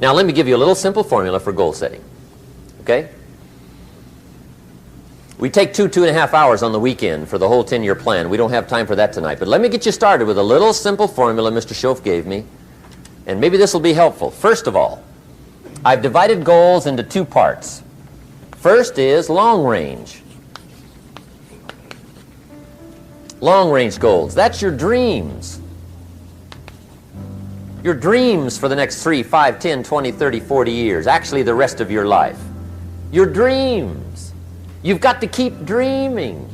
Now let me give you a little simple formula for goal setting. Okay? We take 2.5 hours on the weekend for the whole 10-year plan. We don't have time for that tonight. But let me get you started with a little simple formula Mr. Schoaf gave me. And maybe this will be helpful. First of all, I've divided goals into two parts. First is long range. Long range goals. That's your dreams. Your dreams for the next 3, 5, 10, 20, 30, 40 years. Actually, the rest of your life. Your dreams. You've got to keep dreaming.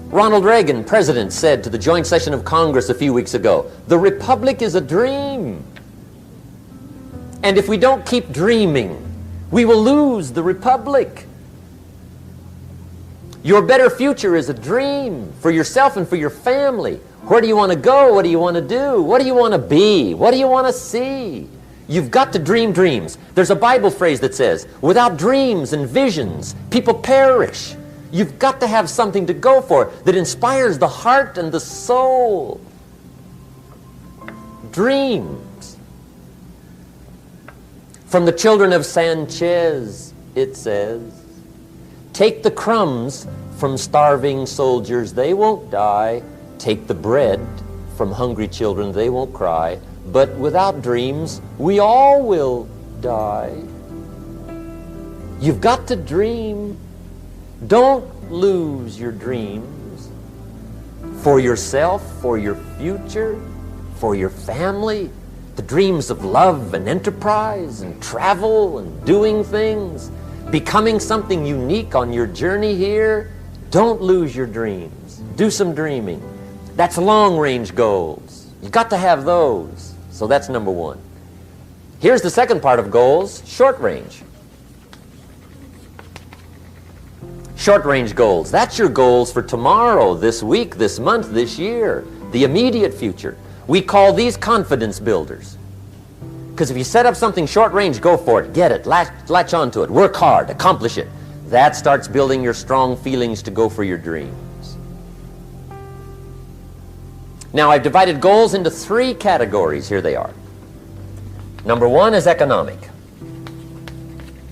Ronald Reagan, president, said to the joint session of Congress a few weeks ago, "The Republic is a dream. And if we don't keep dreaming, we will lose the Republic." Your better future is a dream for yourself and for your family. Where do you want to go? What do you want to do? What do you want to be? What do you want to see? You've got to dream dreams. There's a Bible phrase that says, without dreams and visions, people perish. You've got to have something to go for that inspires the heart and the soul. Dreams. From the children of Sanchez, it says, take the crumbs from starving soldiers, they won't die. Take the bread from hungry children, they won't cry. But without dreams, we all will die. You've got to dream. Don't lose your dreams. For yourself, for your future, for your family. The dreams of love and enterprise and travel and doing things. Becoming something unique on your journey here. Don't lose your dreams. Do some dreaming. That's long-range goals. You've got to have those. So that's number one. Here's the second part of goals, short range. Short range goals, that's your goals for tomorrow, this week, this month, this year, the immediate future. We call these confidence builders. Because if you set up something short range, go for it, get it, latch onto it, work hard, accomplish it. That starts building your strong feelings to go for your dreams. Now, I've divided goals into 3 categories. Here they are. Number 1 is economic.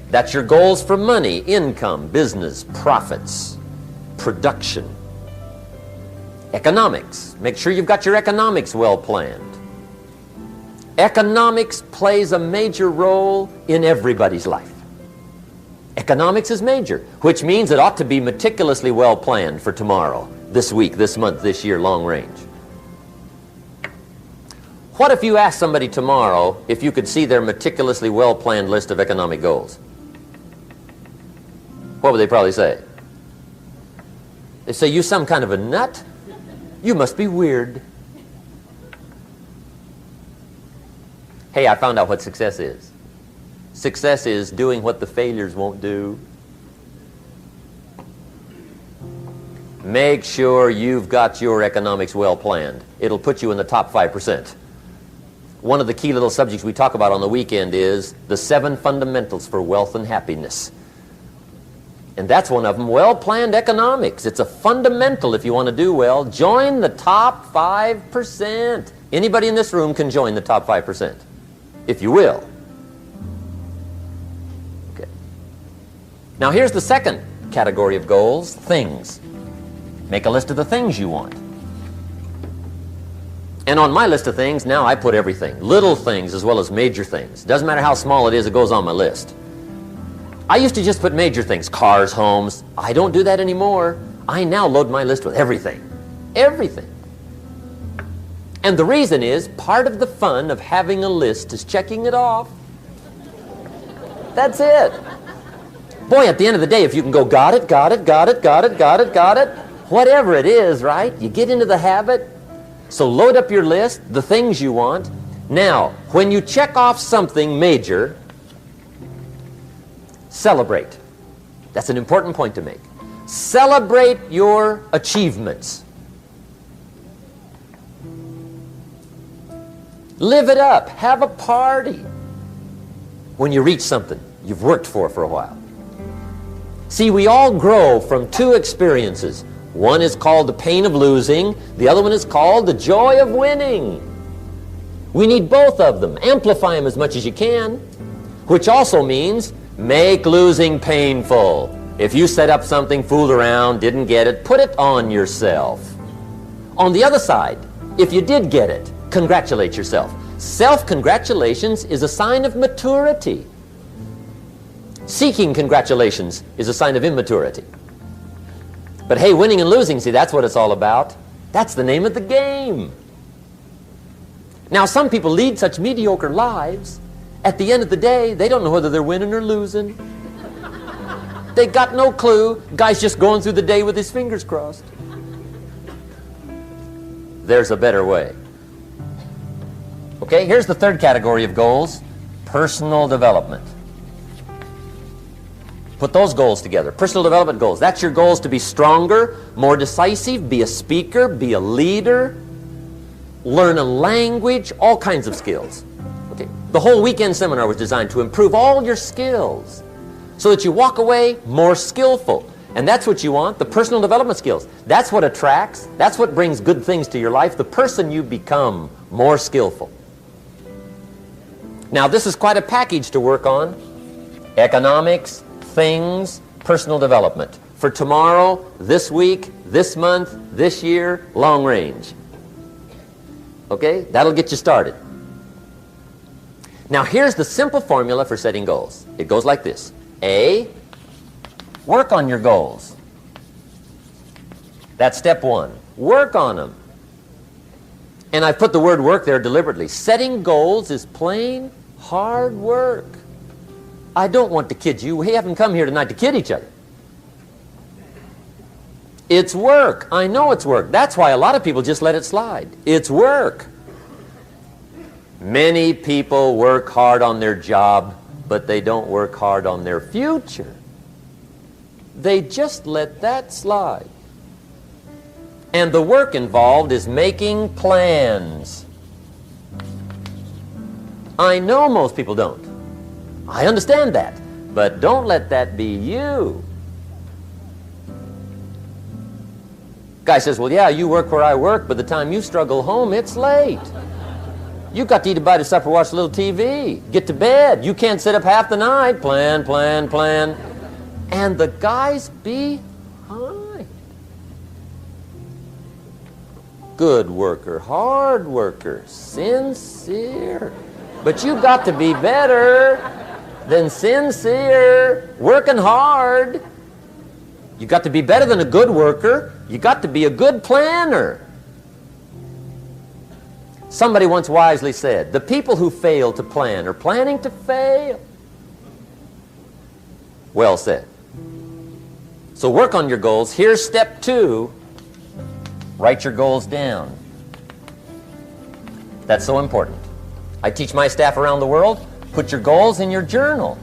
That's your goals for money, income, business, profits, production. Economics. Make sure you've got your economics well planned. Economics plays a major role in everybody's life. Economics is major, which means it ought to be meticulously well planned for tomorrow, this week, this month, this year, long range. What if you asked somebody tomorrow if you could see their meticulously well planned list of economic goals? What would they probably say? They say, you some kind of a nut? You must be weird. Hey, I found out what success is. Success is doing what the failures won't do. Make sure you've got your economics well planned. It'll put you in the top 5%. One of the key little subjects we talk about on the weekend is the 7 fundamentals for wealth and happiness. And that's one of them, well-planned economics. It's a fundamental if you want to do well. Join the top 5%. Anybody in this room can join the top 5%, if you will. Okay. Now here's the second category of goals, things. Make a list of the things you want. And on my list of things, now I put everything. Little things as well as major things. Doesn't matter how small it is, it goes on my list. I used to just put major things, cars, homes. I don't do that anymore. I now load my list with everything. Everything. And the reason is, part of the fun of having a list is checking it off. That's it. Boy, at the end of the day, if you can go, got it, got it, got it, got it, got it, got it, whatever it is, right? You get into the habit. So load up your list, the things you want. Now, when you check off something major, celebrate. That's an important point to make. Celebrate your achievements. Live it up. Have a party when you reach something you've worked for a while. See, we all grow from 2 experiences. One is called the pain of losing. The other one is called the joy of winning. We need both of them. Amplify them as much as you can, which also means make losing painful. If you set up something, fooled around, didn't get it, put it on yourself. On the other side, if you did get it, congratulate yourself. Self-congratulations is a sign of maturity. Seeking congratulations is a sign of immaturity. But hey, winning and losing, see, that's what it's all about. That's the name of the game. Now, some people lead such mediocre lives, at the end of the day, they don't know whether they're winning or losing. They got no clue. Guy's just going through the day with his fingers crossed. There's a better way. Okay, here's the third category of goals, personal development. Put those goals together. Personal development goals. That's your goals to be stronger, more decisive, be a speaker, be a leader, learn a language, all kinds of skills. Okay. The whole weekend seminar was designed to improve all your skills so that you walk away more skillful. And that's what you want, the personal development skills. That's what attracts, that's what brings good things to your life, the person you become more skillful. Now, this is quite a package to work on. Economics, things, personal development. For tomorrow, this week, this month, this year, long range. Okay? That'll get you started. Now, here's the simple formula for setting goals. It goes like this. A, work on your goals. That's step 1. Work on them. And I put the word work there deliberately. Setting goals is plain hard work. I don't want to kid you. We haven't come here tonight to kid each other. It's work. I know it's work. That's why a lot of people just let it slide. It's work. Many people work hard on their job, but they don't work hard on their future. They just let that slide. And the work involved is making plans. I know most people don't. I understand that. But don't let that be you. Guy says, well, yeah, you work where I work, but the time you struggle home, it's late. You've got to eat a bite of supper, watch a little TV, get to bed. You can't sit up half the night. Plan, plan, plan. And the guy's behind. Good worker, hard worker, sincere. But you've got to be better than sincere, working hard. You've got to be better than a good worker. You've got to be a good planner. Somebody once wisely said, the people who fail to plan are planning to fail. Well said. So work on your goals. Here's step 2. Write your goals down. That's so important. I teach my staff around the world, put your goals in your journal.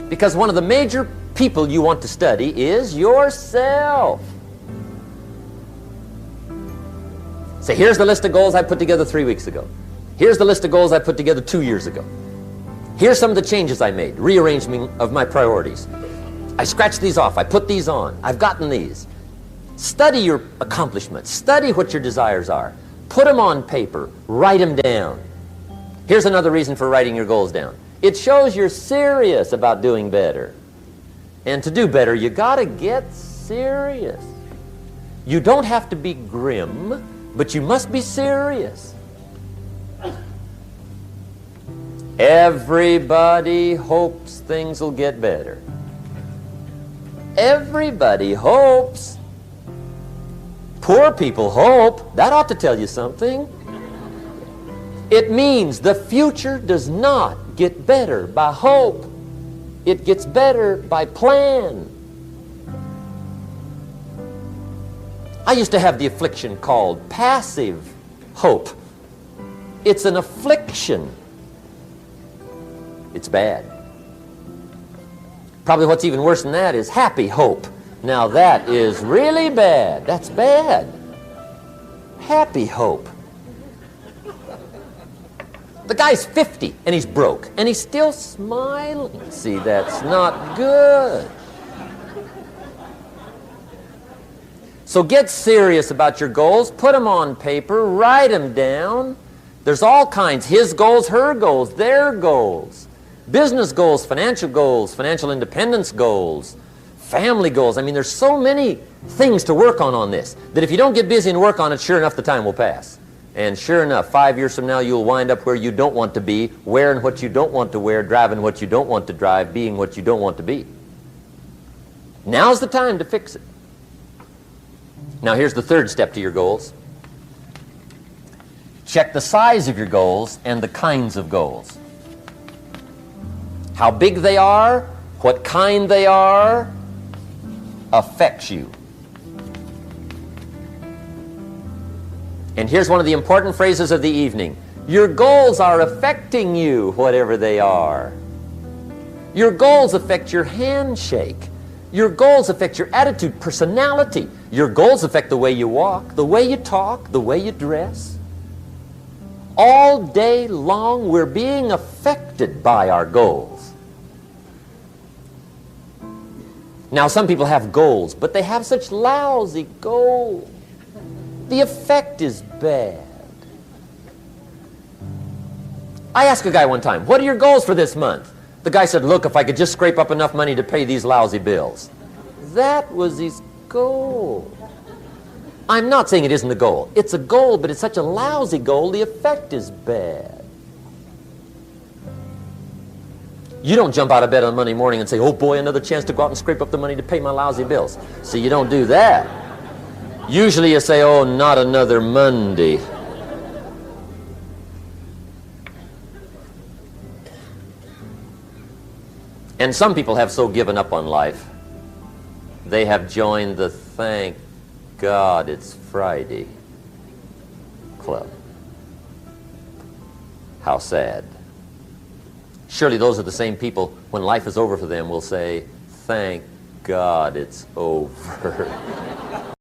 Because one of the major people you want to study is yourself. Say, here's the list of goals I put together 3 weeks ago. Here's the list of goals I put together 2 years ago. Here's some of the changes I made, rearrangement of my priorities. I scratched these off, I put these on, I've gotten these. Study your accomplishments, study what your desires are. Put them on paper, write them down. Here's another reason for writing your goals down. It shows you're serious about doing better. And to do better, you gotta get serious. You don't have to be grim, but you must be serious. Everybody hopes things will get better. Everybody hopes. Poor people hope. That ought to tell you something. It means the future does not get better by hope. It gets better by plan. I used to have the affliction called passive hope. It's an affliction. It's bad. Probably what's even worse than that is happy hope. Now that is really bad. That's bad. Happy hope. The guy's 50 and he's broke and he's still smiling. See, that's not good. So get serious about your goals. Put them on paper. Write them down. There's all kinds. His goals, her goals, their goals. Business goals, financial independence goals, family goals. I mean, there's so many things to work on this that if you don't get busy and work on it, sure enough, the time will pass. And sure enough, 5 years from now, you'll wind up where you don't want to be, wearing what you don't want to wear, driving what you don't want to drive, being what you don't want to be. Now's the time to fix it. Now, here's the third step to your goals. Check the size of your goals and the kinds of goals. How big they are, what kind they are, affects you. And here's one of the important phrases of the evening. Your goals are affecting you, whatever they are. Your goals affect your handshake. Your goals affect your attitude, personality. Your goals affect the way you walk, the way you talk, the way you dress. All day long, we're being affected by our goals. Now, some people have goals, but they have such lousy goals. The effect is bad. I asked a guy one time, what are your goals for this month? The guy said, look, if I could just scrape up enough money to pay these lousy bills. That was his goal. I'm not saying it isn't a goal. It's a goal, but it's such a lousy goal, the effect is bad. You don't jump out of bed on Monday morning and say, oh boy, another chance to go out and scrape up the money to pay my lousy bills. See, you don't do that. Usually you say, oh, not another Monday. And some people have so given up on life, they have joined the thank God it's Friday club. How sad. Surely those are the same people, when life is over for them, will say, thank God it's over.